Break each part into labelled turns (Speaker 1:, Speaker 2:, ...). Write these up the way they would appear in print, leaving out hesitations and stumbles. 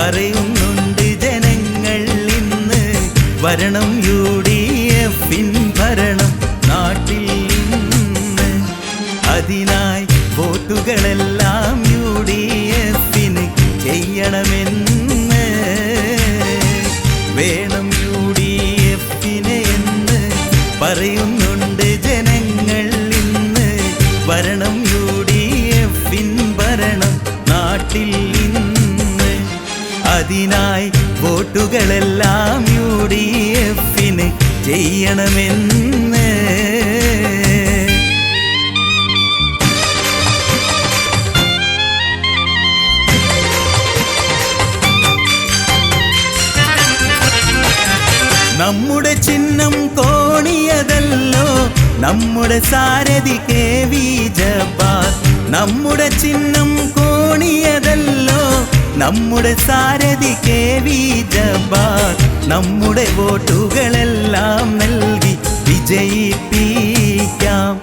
Speaker 1: പറയുന്നുണ്ട് ജനങ്ങൾ ഇന്ന്. വരണം UDF-ൻ ഭരണം നാട്ടിൽ ഇന്ന്. അതിനായി വോട്ടുകളെല്ലാം UDF-ന് ചെയ്യണമെന്ന്. വേണം UDF-നെ എന്ന് പറയുന്നുണ്ട് ജനങ്ങൾ ഇന്ന്. വരണം UDF-ൻ ഭരണം നാട്ടിൽ ഇന്ന്. അതിനായി വോട്ടുകളെല്ലാം UDF-ന് ചെയ്യണമെന്ന്. നമ്മുടെ ചിഹ്നം കോണിയതല്ലോ, നമ്മുടെ സാരഥി KV ജബ്ബാർ. നമ്മുടെ ചിഹ്നം കോണിയതല്ലോ, നമ്മുടെ സാരഥി KV ജബ്ബാർ. നമ്മുടെ വോട്ടുകളെല്ലാം നൽകി വിജയിപ്പിക്കാം.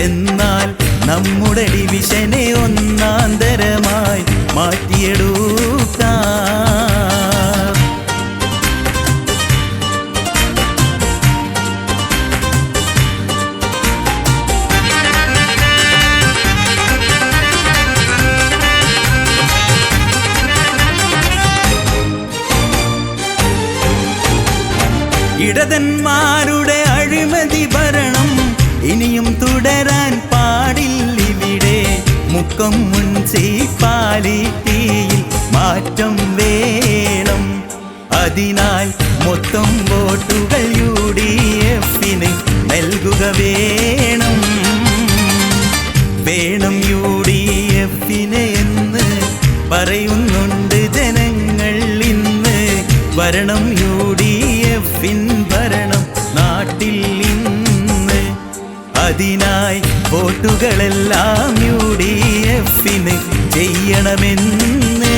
Speaker 1: എന്നാൽ നമ്മുടെ ഡിവിഷനെ ഒന്നാന്തരമായി മാറ്റിയെടുക്കാം. ഇടതന്മാരുടെ അഴിമതി ഭരണം ഇനിയും തുടരാൻ പാടില്ലിവിടെ. മുക്കം മുനിസിപ്പാലിറ്റിയിൽ മാറ്റം വേണം. അതിനായി മൊത്തം വോട്ടുകൾ UDF-ന് നൽകുക വേണം. വേണം UDF-നെ എന്ന് പറയുന്നുണ്ട് ജനങ്ങൾ ഇന്ന്. വരണം UDF-ൻ ഭരണം നാട്ടിൽ ഇന്ന്. അതിനായി വോട്ടുകളെല്ലാം UDF-ന് ചെയ്യണമെന്ന്.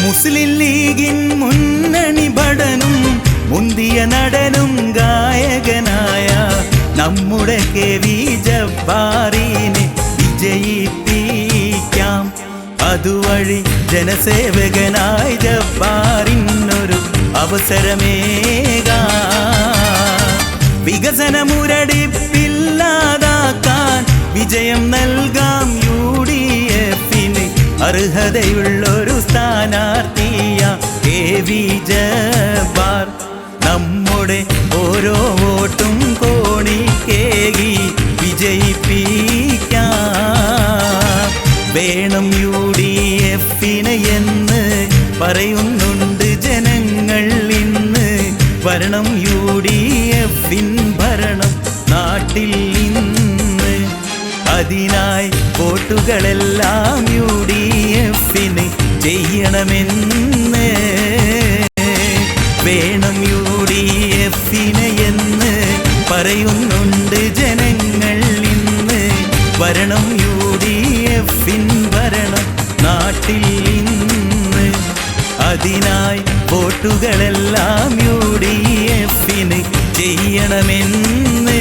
Speaker 1: മുസ്ലിം ലീഗിൻ മുന്നണി ഭടനും മുന്തിയ നടനും ഗായകനായ നമ്മുടെ KV ജബ്ബാറിനെ വിജയിപ്പിക്കാം. അതുവഴി ജനസേവകനായി ജബ്ബാറിനൊരു അവസരമേകാം. വികസനമുരടിപ്പില്ലാതാക്കാൻ വിജയം നൽകാം UDF-ന്. അർഹതയുള്ളൊരു സ്ഥാനാർത്ഥിയ KV ജബ്ബാർ. നമ്മുടെ ഓരോ വോട്ടും കോണിക്കേകി വിജയിപ്പിക്കാം. വേണം UDF-ന് എന്ന് പറയുന്നുണ്ട് ജനങ്ങൾ ഇന്ന്. വരണം UDF-ൻ ഭരണം നാട്ടിൽ ഇന്ന്. അതിനായി വോട്ടുകളെല്ലാം UDF-ന് ചെയ്യണമെന്ന്. വേണം UDF-നെ എന്ന് പറയുന്നുണ്ട് ജനങ്ങൾ ഇന്ന്. വരണം UDF-ൻ ഭരണം നാട്ടിൽ ഇന്ന്. അതിനായി വോട്ടുകളെല്ലാം UDF-ന് ചെയ്യണമെന്ന്.